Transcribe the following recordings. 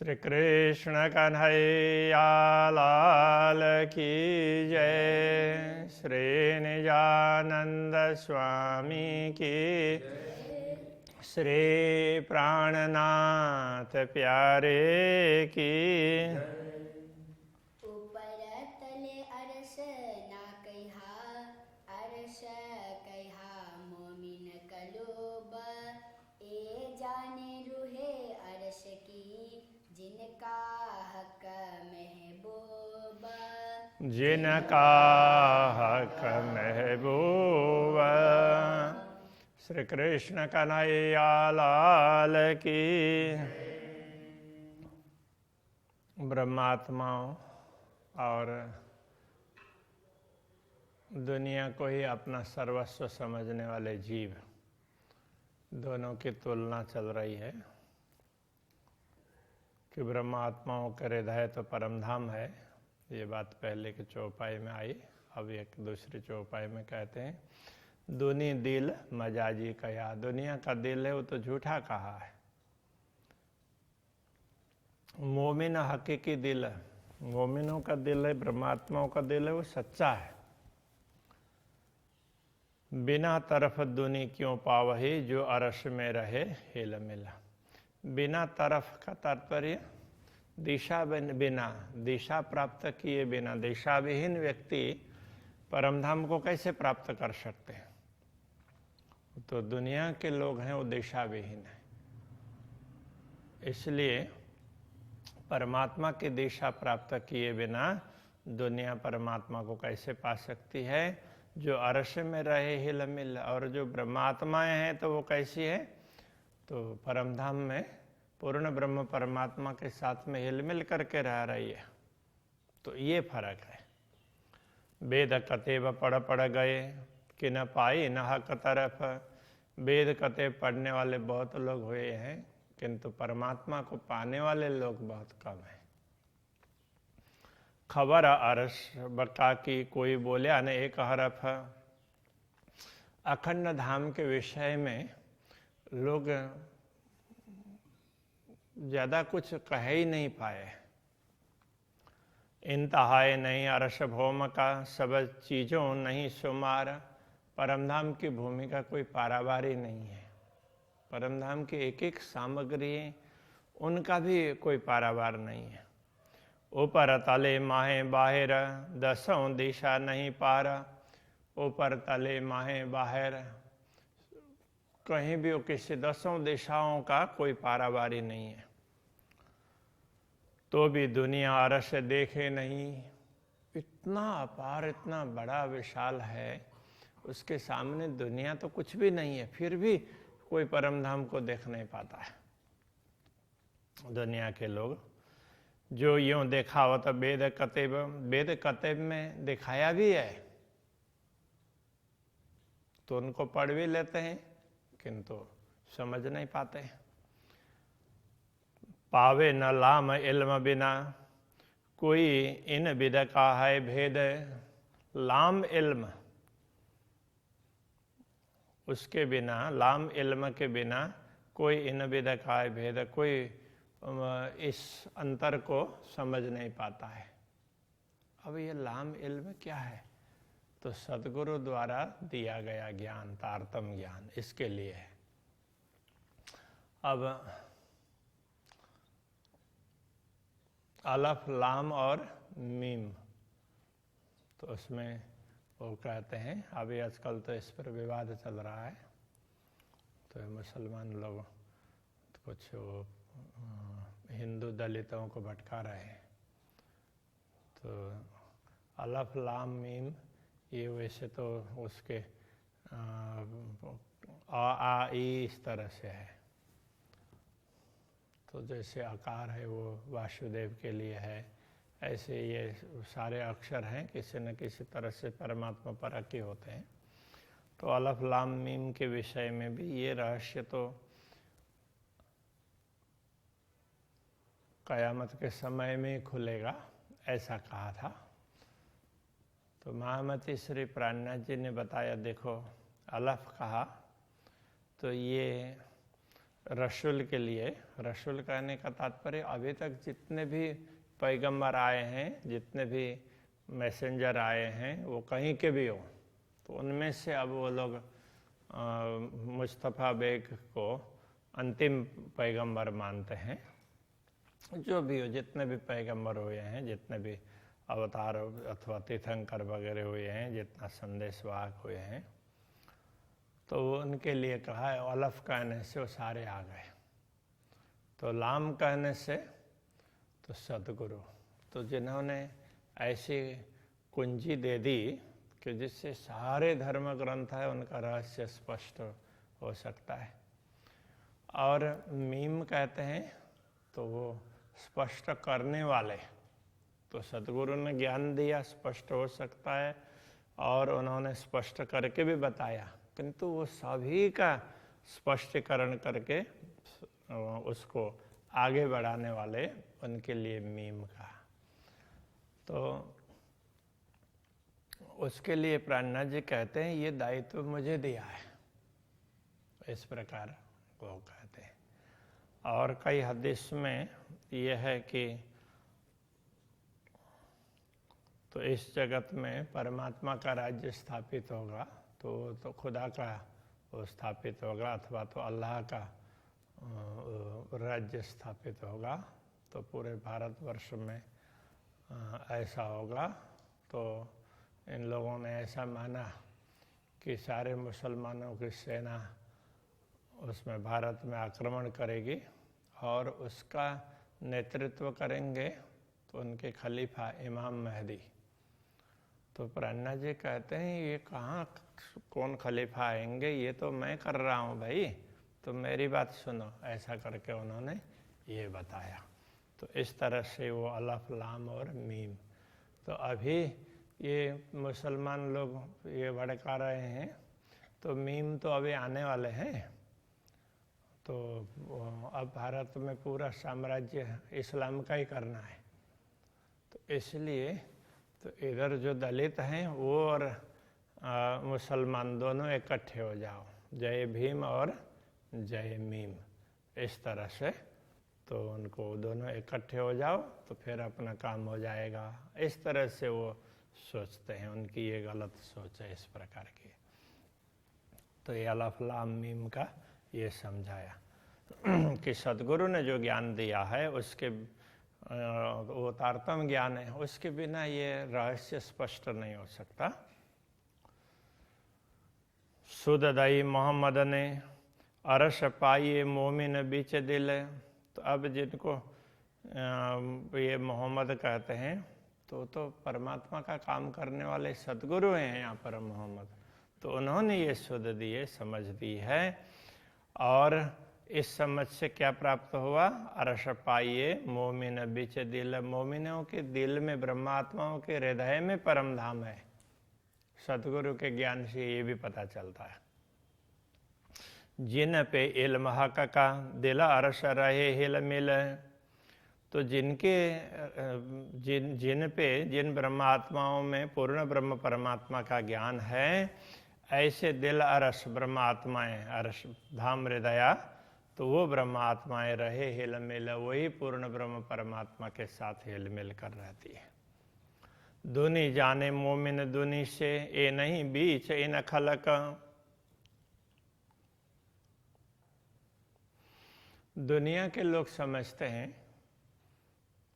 श्री कृष्ण कन्हैया लाल की जय। श्री निजानंद स्वामी की, श्री प्राणनाथ प्यारे की। ऊपर तले अरस ना कहा, अरस कहा मोमिन कलोब। ए जाने रूहे अरस की, जिनका हक महबूब। जिनका हक महबूब। श्री कृष्ण कन्हैया लाल की। ब्रह्मात्माओं और दुनिया को ही अपना सर्वस्व समझने वाले जीव, दोनों की तुलना चल रही है कि ब्रह्मात्माओं के हृदय तो परमधाम है। ये बात पहले के चौपाई में आई। अब एक दूसरी चौपाई में कहते हैं दुनी दिल मजाजी कया। दुनिया का दिल है वो तो झूठा कहा है। मोमिन हकीकी दिल है, मोमिनों का दिल है, ब्रह्मात्माओं का दिल है, वो सच्चा है। बिना तरफ दुनी क्यों पावही, जो अरश में रहे हिल मिला। बिना तरफ का तात्पर्य दिशा बिना, दिशा प्राप्त किए बिना, दिशा विहीन व्यक्ति परमधाम को कैसे प्राप्त कर सकते हैं। तो दुनिया के लोग हैं वो दिशा विहीन है, इसलिए परमात्मा की दिशा प्राप्त किए बिना दुनिया परमात्मा को कैसे पा सकती है। जो अर्श में रहे हिल मिल, और जो ब्रह्मात्माएं हैं तो वो कैसी है, तो परमधाम में पूर्ण ब्रह्म परमात्मा के साथ में हिल मिल करके रह रही है। तो ये फर्क है। वेद कतेब पढ़ गए कि न पाई न हक तरफ। वेद कते पढ़ने वाले बहुत लोग हुए हैं, किंतु परमात्मा को पाने वाले लोग बहुत कम हैं। खबर अर्श बका की कोई बोले न एक हरफ। अखंड धाम के विषय में लोग ज्यादा कुछ कह ही नहीं पाए। इंतहाए नहीं अर्श भौम का, सब चीजों नहीं शुमार। परमधाम की भूमि का कोई पारावारी नहीं है। परमधाम की एक एक सामग्री, उनका भी कोई पारावार नहीं है। ऊपर तले माहे बाहर, दसों दिशा नहीं पार। ऊपर तले माहे बाहर, कहीं भी वो किसी दसों दिशाओं का कोई पारावारी नहीं है। तो भी दुनिया अरश देखे नहीं। इतना अपार, इतना बड़ा विशाल है, उसके सामने दुनिया तो कुछ भी नहीं है, फिर भी कोई परमधाम को देख नहीं पाता है। दुनिया के लोग जो यूं देखावत वेद कतेब, वेद कतेब में दिखाया भी है तो उनको पढ़ भी लेते हैं, किंतु समझ नहीं पाते हैं। पावे न लाम इल्म बिना, कोई इन विद का है भेद। लाम इल्म, उसके बिना, लाम इल्म के बिना कोई इन विद का है भेद, कोई इस अंतर को समझ नहीं पाता है। अब ये लाम इल्म क्या है, तो सदगुरु द्वारा दिया गया ज्ञान, तारतम ज्ञान, इसके लिए है। अब अलफ लाम और मीम, तो उसमें वो कहते हैं, अभी आजकल तो इस पर विवाद चल रहा है, तो मुसलमान लोग कुछ हिंदू दलितों को भटका रहे हैं। तो अलफ लाम मीम ये वैसे तो उसके आ ई इस तरह से है। तो जैसे आकार है वो वासुदेव के लिए है, ऐसे ये सारे अक्षर हैं किसी न किसी तरह से परमात्मा परक ही होते हैं। तो अलफ लाम मीम के विषय में भी ये रहस्य तो कयामत के समय में खुलेगा, ऐसा कहा था। तो महामती श्री प्राणनाथ जी ने बताया, देखो अलफ कहा तो ये रसूल के लिए, रसूल कहने का तात्पर्य अभी तक जितने भी पैगंबर आए हैं, जितने भी मैसेंजर आए हैं, वो कहीं के भी हो, तो उनमें से अब वो लोग मुस्तफ़ा बेग को अंतिम पैगंबर मानते हैं। जो भी हो, जितने भी पैगंबर हुए हैं, जितने भी अवतार अथवा तीर्थंकर वगैरह हुए हैं, जितना संदेशवाहक हुए हैं, तो उनके लिए कहा है अलफ कहने से वो सारे आ गए, तो लाम कहने से तो सदगुरु। तो जिन्होंने ऐसी कुंजी दे दी कि जिससे सारे धर्म ग्रंथ है उनका रहस्य स्पष्ट हो सकता है। और मीम कहते हैं तो वो स्पष्ट करने वाले, तो सदगुरु ने ज्ञान दिया, स्पष्ट हो सकता है, और उन्होंने स्पष्ट करके भी बताया, किंतु वो सभी का स्पष्टीकरण करके उसको आगे बढ़ाने वाले, उनके लिए मीम का। तो उसके लिए प्राणनाथ जी कहते हैं ये दायित्व मुझे दिया है, इस प्रकार वो कहते हैं। और कई हदीस में यह है कि तो इस जगत में परमात्मा का राज्य स्थापित होगा, तो खुदा का वो स्थापित होगा, अथवा तो अल्लाह का राज्य स्थापित होगा, तो पूरे भारतवर्ष में ऐसा होगा। तो इन लोगों ने ऐसा माना कि सारे मुसलमानों की सेना उसमें भारत में आक्रमण करेगी और उसका नेतृत्व करेंगे तो उनके खलीफा इमाम महदी। तो प्राणनाथ जी कहते हैं ये कहाँ कौन खलीफा आएंगे, ये तो मैं कर रहा हूँ भाई, तो मेरी बात सुनो, ऐसा करके उन्होंने ये बताया। तो इस तरह से वो अलफ लाम और मीम। तो अभी ये मुसलमान लोग ये भड़का रहे हैं, तो मीम तो अभी आने वाले हैं। तो अब भारत में पूरा साम्राज्य इस्लाम का ही करना है, तो इसलिए तो इधर जो दलित हैं वो और मुसलमान दोनों इकट्ठे हो जाओ, जय भीम और जय मीम, इस तरह से। तो उनको दोनों इकट्ठे हो जाओ तो फिर अपना काम हो जाएगा, इस तरह से वो सोचते हैं। उनकी ये गलत सोच है इस प्रकार की। तो ये अलफ लाम मीम का ये समझाया कि सदगुरु ने जो ज्ञान दिया है उसके वो तारतम ज्ञान है, उसके बिना ये रहस्य स्पष्ट नहीं हो सकता। सुददाई मोहम्मद ने अरश पाइए मोमिन बीच दिल। तो अब जिनको ये मोहम्मद कहते हैं तो परमात्मा का काम करने वाले सदगुरु हैं यहाँ पर मोहम्मद। तो उन्होंने ये सुध दी है, समझ दी है, और इस समझ से क्या प्राप्त हुआ? अरश पाइए मोमिन बीच दिल। मोमिनों के दिल में, ब्रह्मात्माओं के हृदय में परम धाम है। सदगुरु के ज्ञान से ये भी पता चलता है। जिन पे इल्म हक का दिल अरश रहे हिल मिल। तो जिन ब्रह्मात्माओं में पूर्ण ब्रह्म परमात्मा का ज्ञान है, ऐसे दिल अरश ब्रह्मात्माएं, अरश धाम हृदया, तो वो ब्रह्मात्माएं रहे हिल मिल, वही पूर्ण ब्रह्म परमात्मा के साथ हिल मिल कर रहती है। दुनी जाने मोमिन दुनी से, ए नहीं बीच इन खलक। दुनिया के लोग समझते हैं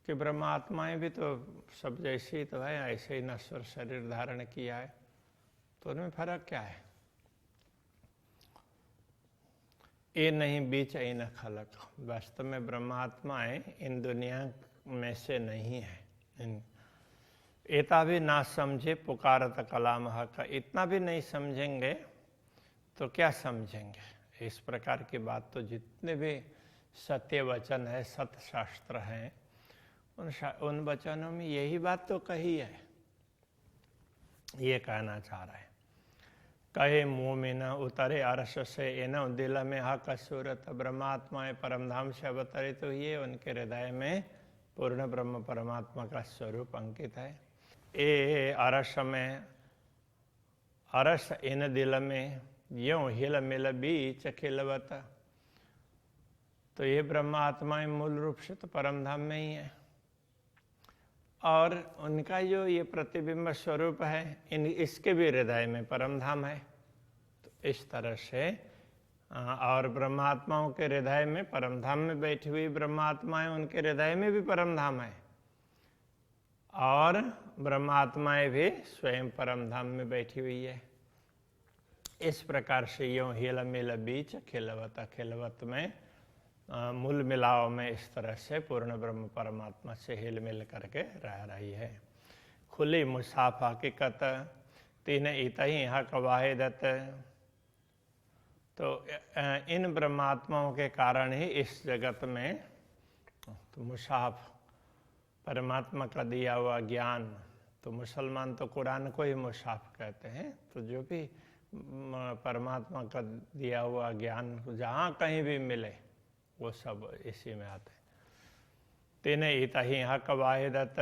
कि ब्रह्मात्माएं भी तो सब जैसी तो है, ऐसे ही नश्वर शरीर धारण किया है, तो उनमें फर्क क्या है? ये नहीं बीच इन खलक। वास्तव में ब्रह्मात्माएं इन दुनिया में से नहीं है। एता भी ना समझे पुकारत कलाम हक। इतना भी नहीं समझेंगे तो क्या समझेंगे? इस प्रकार की बात तो जितने भी सत्य वचन है, सत्य शास्त्र हैं, उन वचनों में यही बात तो कही है। ये कहना चाह रहा है। कहे मोमिन उतरे अरश से एनो दिल में हक सूरत। ब्रह्मात्माएं परमधाम से अवतरित हुई है, उनके हृदय में पूर्ण ब्रह्म परमात्मा का स्वरूप अंकित है। ए अरश में, अरश इन दिल में, यूं हिल मिल बीच खिलवत। तो ये ब्रह्मात्माएं मूल रूप से तो परम धाम में ही है, और उनका जो ये प्रतिबिंब स्वरूप है इसके भी हृदय में परम धाम है। तो इस तरह से और ब्रह्मात्माओं के हृदय में परम धाम में बैठी हुई ब्रह्मात्माएं, उनके हृदय में भी परम धाम है, और ब्रह्मात्माएं भी स्वयं परम धाम में बैठी हुई है। इस प्रकार से यूं हिल मिल बीच खिलवत खिलवत में मूल मिलाव में इस तरह से पूर्ण ब्रह्म परमात्मा से हिल मिल करके रह रही है। खुली मुसाफ हकीकत तीन इतही हक वाहिदत। तो इन ब्रह्मात्माओं के कारण ही इस जगत में तो मुसाफ परमात्मा का दिया हुआ ज्ञान, तो मुसलमान तो कुरान को ही मुसाफ कहते हैं। तो जो भी परमात्मा का दिया हुआ ज्ञान जहाँ कहीं भी मिले वो सब इसी में आते हैं। तीन इतही हक वाहिदत।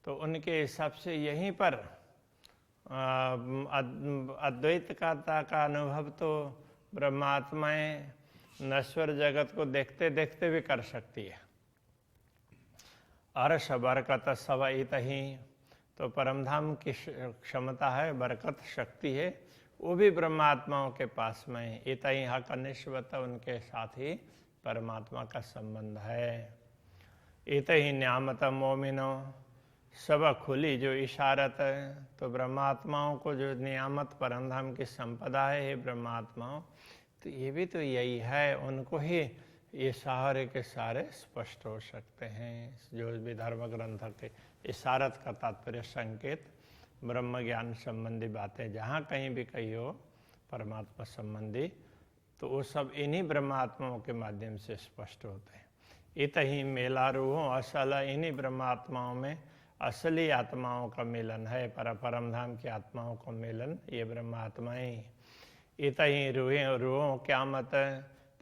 तो उनके हिसाब से यहीं पर अद्वैत का अनुभव तो ब्रह्मात्माएं नश्वर जगत को देखते देखते भी कर सकती है। अर्श बरकत सव इतही। तो परमधाम की क्षमता है, बरकत शक्ति है, वो भी ब्रह्मात्माओं के पास में। इतही हक निश्वत, उनके साथ ही परमात्मा का संबंध है। इतही न्यामत मोमिनो, सब खुली जो इशारत है। तो ब्रह्मात्माओं को जो नियामत परमधाम की संपदा है, ये ब्रह्मात्माओं, तो ये भी तो यही है, उनको ही ये सारे के सारे स्पष्ट हो सकते हैं। जो भी धर्म ग्रंथ के इशारत का तात्पर्य संकेत, ब्रह्म ज्ञान संबंधी बातें जहाँ कहीं भी कही हो परमात्मा संबंधी, तो वो सब इन्हीं ब्रह्मात्माओं के माध्यम से स्पष्ट होते हैं। इतही मेला रूहों असल, इन्हीं ब्रह्मात्माओं में असली आत्माओं का मिलन है, परमधाम की आत्माओं का मिलन ये ब्रह्मात्माएं। इतही रूहों क्या मत,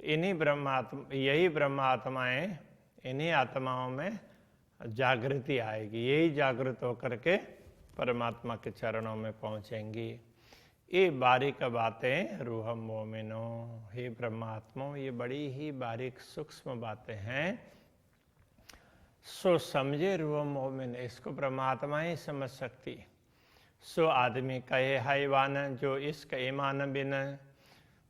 इन्हीं ब्रह्मात्मा, यही ब्रह्मात्माएं, इन्हीं आत्माओं में जागृति आएगी, यही जागृत होकर के परमात्मा के चरणों में पहुंचेंगी। ये बारीक बातें रूह मोमिनो, हे ब्रह्मात्माओं, ये बड़ी ही बारीक सूक्ष्म बातें हैं। सो समझे रूह मोमिन, इसको परमात्मा ही समझ सकती। सो आदमी कहे हैवान, जो इसका ईमान बिन।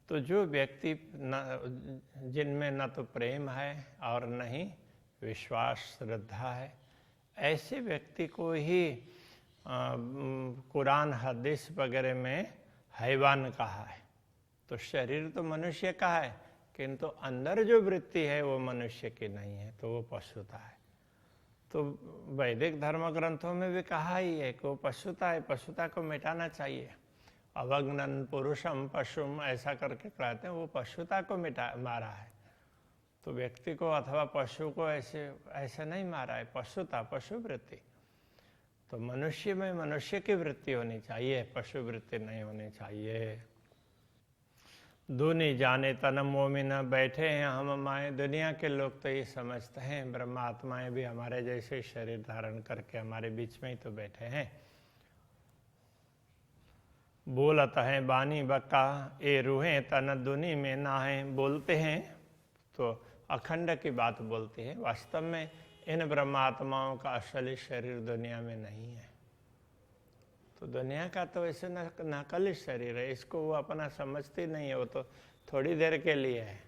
तो जो व्यक्ति जिनमें न तो प्रेम है और न ही विश्वास श्रद्धा है, ऐसे व्यक्ति को ही कुरान हदीस वगैरह में हैवान कहा है। तो शरीर तो मनुष्य का है, किंतु अंदर जो वृत्ति है वो मनुष्य की नहीं है, तो वो पशुता है। तो वैदिक धर्म ग्रंथों में भी कहा ही है कि वो पशुता है, पशुता को मिटाना चाहिए। अवग्नन पुरुषम पशुम, ऐसा करके कहते हैं, वो पशुता को मारा है। तो व्यक्ति को अथवा पशु को ऐसे नहीं मारा है, पशुता, पशु वृत्ति। तो मनुष्य में मनुष्य की वृत्ति होनी चाहिए, पशु वृत्ति नहीं होनी चाहिए। दूनी जाने तन मोमिन, बैठे हैं हम माए। दुनिया के लोग तो ये समझते हैं ब्रह्मात्माएं भी हमारे जैसे शरीर धारण करके हमारे बीच में ही तो बैठे हैं। बोलत हैं बानी बक्का, ए रूहें तन दुनी में ना है। बोलते हैं तो अखंड की बात बोलती है। वास्तव में इन ब्रह्मात्माओं का असली शरीर दुनिया में नहीं है। तो दुनिया का तो ऐसे नकली शरीर है, इसको वो अपना समझती नहीं है, वो तो थोड़ी देर के लिए है।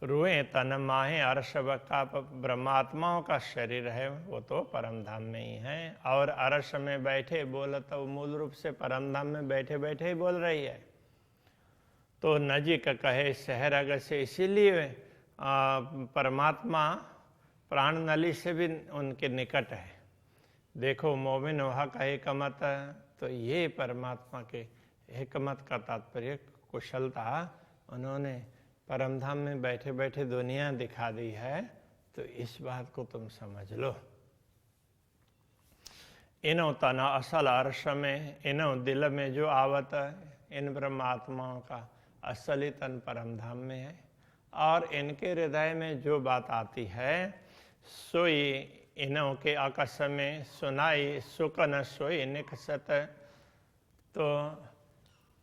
रूहें तन माहे अर्श बक्का, ब्रह्मात्माओं का शरीर है वो तो परमधाम में ही है। और अर्श में बैठे बोल, तो मूल रूप से परमधाम में बैठे बैठे ही बोल रही है। तो नजीक कहे शहरग से, इसीलिए परमात्मा प्राण नली से भी उनके निकट है। देखो मोमिन हक हिकमत, तो ये परमात्मा के हिकमत का तात्पर्य कुशलता, उन्होंने परमधाम में बैठे बैठे दुनिया दिखा दी है। तो इस बात को तुम समझ लो। इनो तना असल अर्श में, इनो दिल में जो आवत, इन ब्रह्मात्माओं का असली तन परमधाम में है। और इनके हृदय में जो बात आती है, सोई इनों के आकाश में सुनाई, सुख न सोई निकसत। तो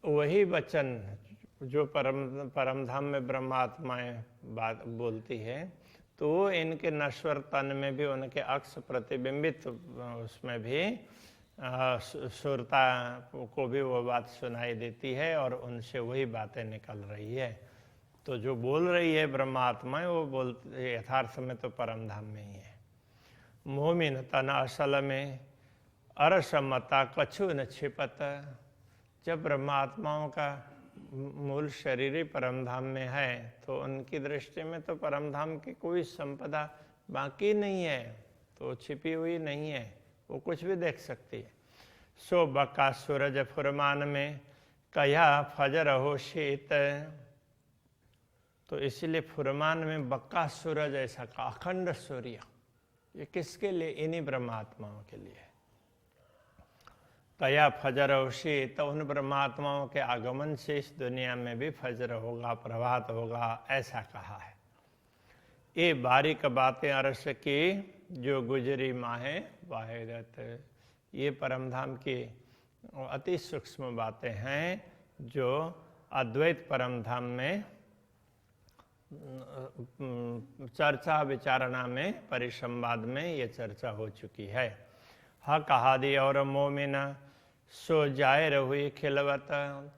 वही वचन जो परम धाम में ब्रह्मात्माएं बात बोलती है, तो इनके नश्वर तन में भी उनके अक्ष प्रतिबिंबित उसमें भी सुरता को भी वो बात सुनाई देती है और उनसे वही बातें निकल रही है। तो जो बोल रही है ब्रह्मात्माएं, वो बोलते यथार्थ में तो परम धाम में ही है। मोमिन तन असल में अरसमता कछु न छिपत। जब ब्रह्मात्माओं का मूल शरीर ही परम धाम में है, तो उनकी दृष्टि में तो परम धाम की कोई संपदा बाकी नहीं है, तो छिपी हुई नहीं है, वो कुछ भी देख सकती है। सो बका सूरज फुरमान में कया फजर हो शीत। तो इसीलिए फुरमान में बक्का सूरज ऐसा का अखंड सूर्य, ये किसके लिए? इन्हीं ब्रह्मात्माओं के लिए। कया फजर होशी, तो उन ब्रह्मात्माओं के आगमन से इस दुनिया में भी फजर होगा, प्रभात होगा, ऐसा कहा है। ये बारीक बातें अरस की जो गुजरी माहे वाहिरत। ये परमधाम की अति सूक्ष्म बातें हैं जो अद्वैत परमधाम में चर्चा विचारणा में, परिसंवाद में ये चर्चा हो चुकी है। हक हादि और मोमिन सो जाहिर हुई खिलवत।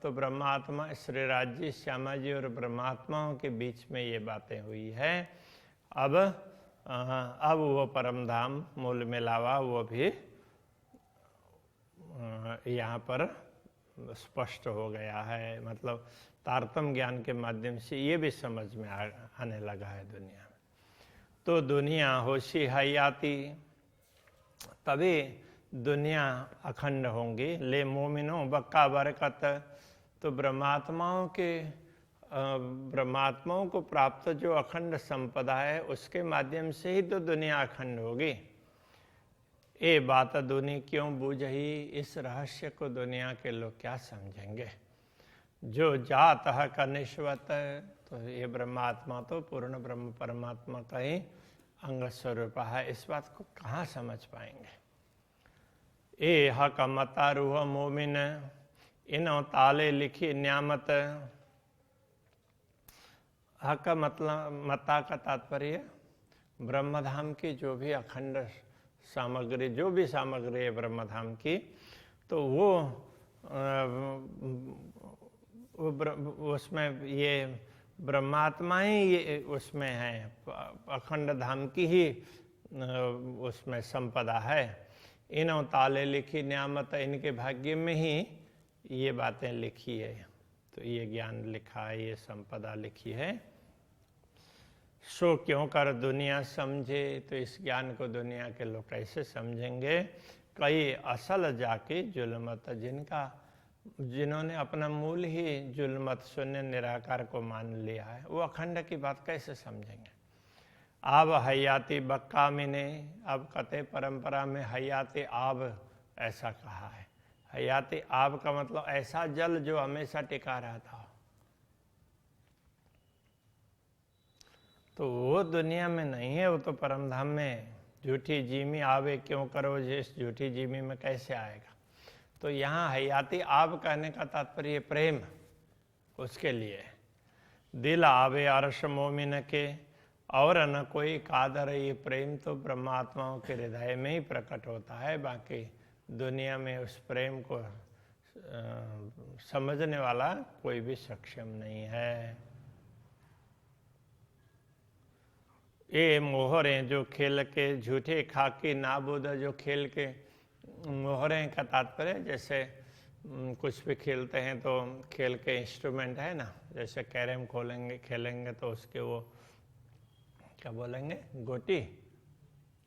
तो ब्रह्मात्मा श्री राज्य श्यामा जी और ब्रह्मात्माओं के बीच में ये बातें हुई है। अब वो परमधाम मूल मिलावा वो भी यहाँ पर स्पष्ट हो गया है। मतलब तारतम ज्ञान के माध्यम से ये भी समझ में आने लगा है दुनिया में। तो दुनिया होशी हयाती, तभी दुनिया अखंड होंगी। ले मोमिनो बक्का बरकत। तो ब्रह्मात्माओं को प्राप्त जो अखंड संपदा है, उसके माध्यम से ही तो दुनिया अखंड होगी। ये बात दुनिया क्यों बूझही, इस रहस्य को दुनिया के लोग क्या समझेंगे। जो जात है कनिष्वत, तो ये ब्रह्मात्मा तो पूर्ण ब्रह्म परमात्मा का ही अंग स्वरूप है, इस बात को कहाँ समझ पाएंगे। ए हक मता रूह मोमिन, इनो ताले लिखी न्यामत। हक मतलब मता का तात्पर्य ब्रह्मधाम की जो भी अखंड सामग्री, जो भी सामग्री है ब्रह्मधाम की, तो वो उसमें ये ब्रह्मात्मा ही ये उसमें है, अखंड धाम की ही उसमें संपदा है। इन्हों ताले लिखी न्यामत, इनके भाग्य में ही ये बातें लिखी है, तो ये ज्ञान लिखा है, ये संपदा लिखी है। सो क्यों कर दुनिया समझे, तो इस ज्ञान को दुनिया के लोग कैसे समझेंगे। कई असल जाके जुल्मत, जिन्होंने अपना मूल ही जुल्मत शून्य निराकार को मान लिया है, वो अखंड की बात कैसे समझेंगे। आब हयाती बक्का मिने, अब कते परंपरा में हयाती आब ऐसा कहा है। हयाती आब का मतलब ऐसा जल जो हमेशा टिका रहता हो। तो वो दुनिया में नहीं है, वो तो परमधाम में। झूठी जीमी आवे क्यों करो, जिस झूठी जीमी में कैसे आएगा। तो यहाँ हयाती आब कहने का तात्पर्य प्रेम, उसके लिए। दिल आवे अर्श मोमिन के, और न कोई कादर। ये प्रेम तो ब्रह्मात्माओं के हृदय में ही प्रकट होता है, बाकी दुनिया में उस प्रेम को समझने वाला कोई भी सक्षम नहीं है। ये मोहरे जो खेल के झूठे खाकी नाबूद, जो खेल के मोहरे का तात्पर्य जैसे कुछ भी खेलते हैं तो खेल के इंस्ट्रूमेंट है ना, जैसे कैरम खेलेंगे तो उसके वो क्या बोलेंगे, गोटी।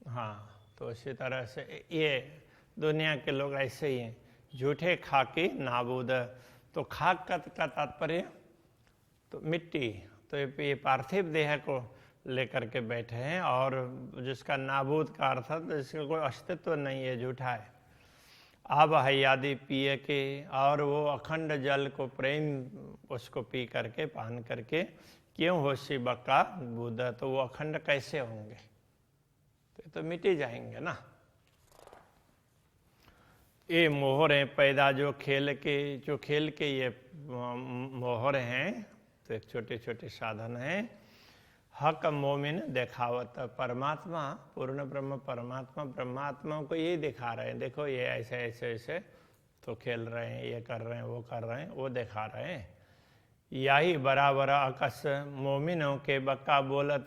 हाँ, तो इसी तरह से ये दुनिया के लोग ऐसे ही हैं, झूठे खाकी नाबूद। तो खाक का तात्पर्य तो मिट्टी, तो ये पार्थिव देह को लेकर के बैठे हैं, और जिसका नाबूद का अर्थ है जिसका कोई अस्तित्व नहीं है, झूठा है। आब हयादी पिए के, और वो अखंड जल को प्रेम उसको पी करके, पान करके, क्यों होशी बक्का बुध, तो वो अखंड कैसे होंगे, तो मिट ही जाएंगे ना। ये मोहरें पैदा जो खेल के ये मोहर हैं, तो एक छोटे छोटे साधन हैं। हक मोमिन देखावत, परमात्मा पूर्ण ब्रह्म परमात्मा ब्रह्मात्माओं को ये दिखा रहे हैं, देखो ये ऐसे ऐसे ऐसे तो खेल रहे हैं, ये कर रहे हैं, वो कर रहे हैं, वो दिखा रहे हैं। यही बराबर अकस मोमिनों के बक्का बोलत,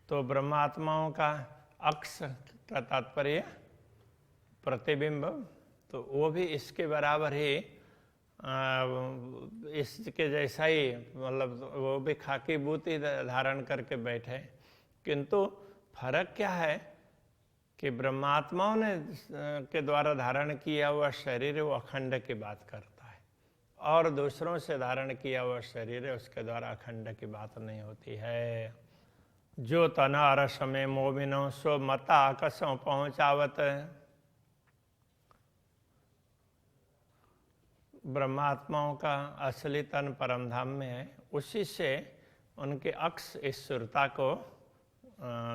तो ब्रह्मात्माओं का अक्स का तात्पर्य प्रतिबिंब, तो वो भी इसके बराबर ही इसके जैसा ही, मतलब वो भी खाकी बूती धारण करके बैठे, किंतु फर्क क्या है कि ब्रह्मात्माओं ने के द्वारा धारण किया हुआ शरीर वो अखंड की बात करता है, और दूसरों से धारण किया हुआ शरीर उसके द्वारा अखंड की बात नहीं होती है। जो तना अरस में मोमिनो सो मता आकसों पहुंचावत, ब्रह्मात्माओं का असली तन परमधाम में है, उसी से उनके अक्स इस सुरता को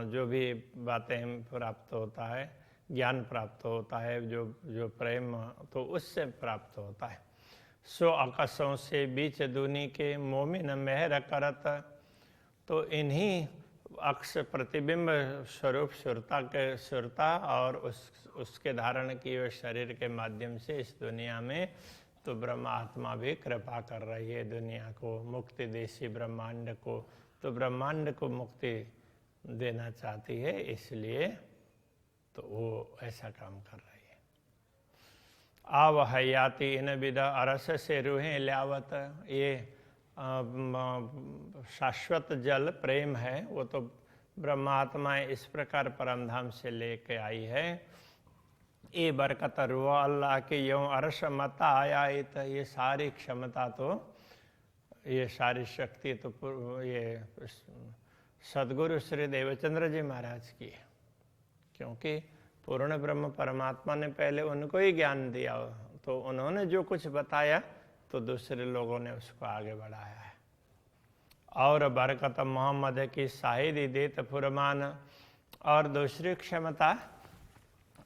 जो भी बातें प्राप्त होता है, ज्ञान प्राप्त होता है, जो प्रेम, तो उससे प्राप्त होता है। सो आकाशों से बीच दूनी के मोमिन मेहर करत, तो इन्हीं अक्ष प्रतिबिंब स्वरूप सुरता और उसके धारण किए हुए शरीर के माध्यम से इस दुनिया में तो ब्रह्मात्मा भी कृपा कर रही है दुनिया को, मुक्ति देशी ब्रह्मांड को, तो ब्रह्मांड को मुक्ति देना चाहती है, इसलिए तो वो ऐसा काम कर रही है। आव हयाति इन विदा अरस से रूहें ल्यावत, ये शाश्वत जल प्रेम है, वो तो ब्रह्मात्माएं इस प्रकार परमधाम से लेके आई है। ये बरकत रुआ अल्लाह के यों अरश मता आया, ये सारी क्षमता तो, ये सारी शक्ति तो ये सदगुरु श्री देवचंद्र जी महाराज की है, क्योंकि पूर्ण ब्रह्म परमात्मा ने पहले उनको ही ज्ञान दिया, तो उन्होंने जो कुछ बताया तो दूसरे लोगों ने उसको आगे बढ़ाया है। और बरकत मोहम्मद की शाहिदी देत फुरमान, और दूसरी क्षमता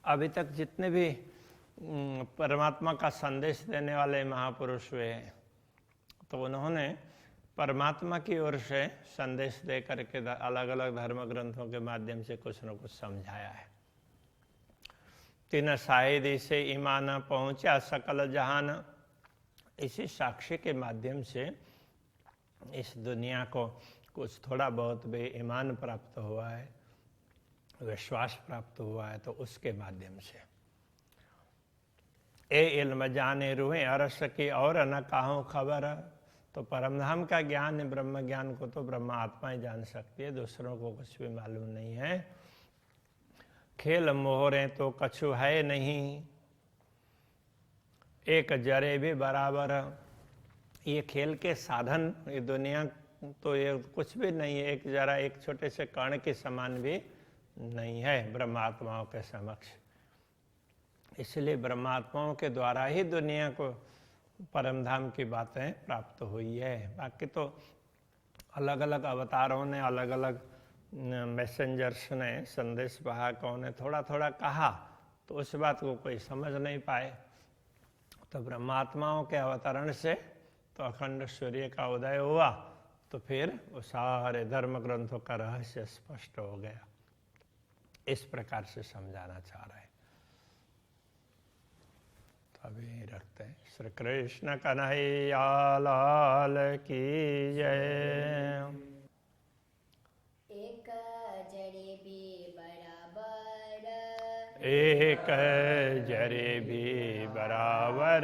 अभी तक जितने भी परमात्मा का संदेश देने वाले महापुरुष हुए हैं, तो उन्होंने परमात्मा की ओर से संदेश दे करके अलग अलग धर्म ग्रंथों के माध्यम से कुछ न कुछ समझाया है। तीन शाहिदी से ईमान पहुंचा सकल जहान, इसी साक्षी के माध्यम से इस दुनिया को कुछ थोड़ा बहुत भी ईमान प्राप्त हुआ है, विश्वास प्राप्त हुआ है, तो उसके माध्यम से ए इल्म जाने रूहे अरस की और न काहूँ खबर, तो परमधाम का ज्ञान, ब्रह्म ज्ञान को तो ब्रह्मा आत्मा ही जान सकती है, दूसरों को कुछ भी मालूम नहीं है। खेल मोहरे तो कछु है नहीं, एक जरे भी बराबर, ये खेल के साधन, ये दुनिया तो ये कुछ भी नहीं है, एक जरा एक छोटे से कण के समान भी नहीं है ब्रह्मात्माओं के समक्ष। इसलिए ब्रह्मात्माओं के द्वारा ही दुनिया को परमधाम की बातें प्राप्त हुई है। बाकी तो अलग अलग अवतारों ने, अलग अलग मैसेंजर्स ने, संदेश वाहकों ने थोड़ा थोड़ा कहा, तो उस बात को कोई समझ नहीं पाए। तो ब्रह्मात्माओं के अवतरण से तो अखंड सूर्य का उदय हुआ, तो फिर वो सारे धर्म ग्रंथों का रहस्य स्पष्ट हो गया। इस प्रकार से समझाना चाह रहे हैं। तो अभी रखते हैं। श्री कृष्ण कन्हैया लाल की जय। एक जरे भी बराबर, एक जरे भी बराबर,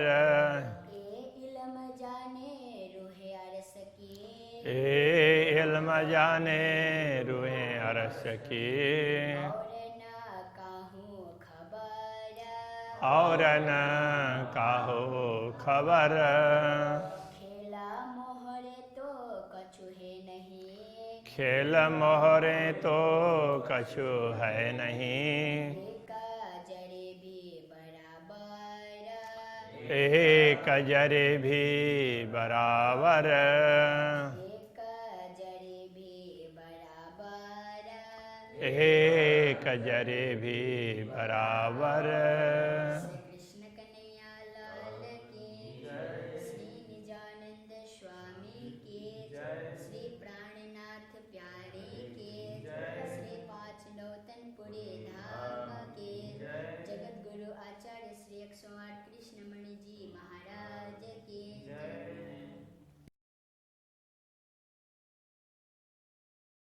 इल्म जाने रूहे अरस की, ए इल्म जाने रूहे अरस की, और न काहो खबर, खेला मोहरे तो कछु है नहीं, खेल मोहरे तो कछु है नहीं, एक जरे भी बराबर, एक जरे भी बराबर, एक जरे भी बराबर, एक जरे भी बराबर